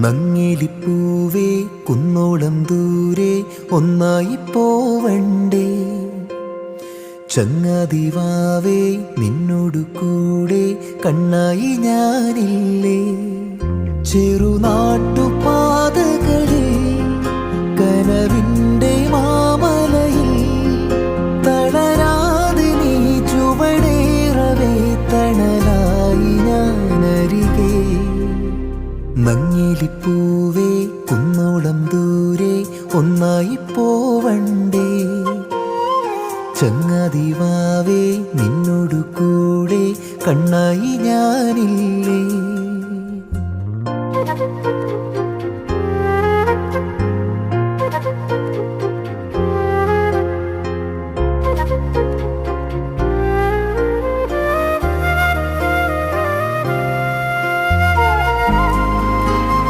നങ്ങിലിപ്പൂവേ കുന്നോളം ദൂരെ ഒന്നായി പോവണ്ടേ, ചങ്ങാതിവാവേ നിന്നോടു കൂടെ കണ്ണായി ഞാനില്ലേ. ചെറുനാട്ടുപാതകളിൽ കനവിൻ്റെ മാമലയിൽ തളരാതെ നീ ചുവടേറവേ തണലായി ഞാനരികെ. നങ്ങിലിപ്പൂവേ കുന്നോളം ദൂരെ ഒന്നായി പോവണ്ടേ, ചങ്ങാതിവാവേ നിന്നോടു കൂടെ കണ്ണായി ഞാനില്ലേ.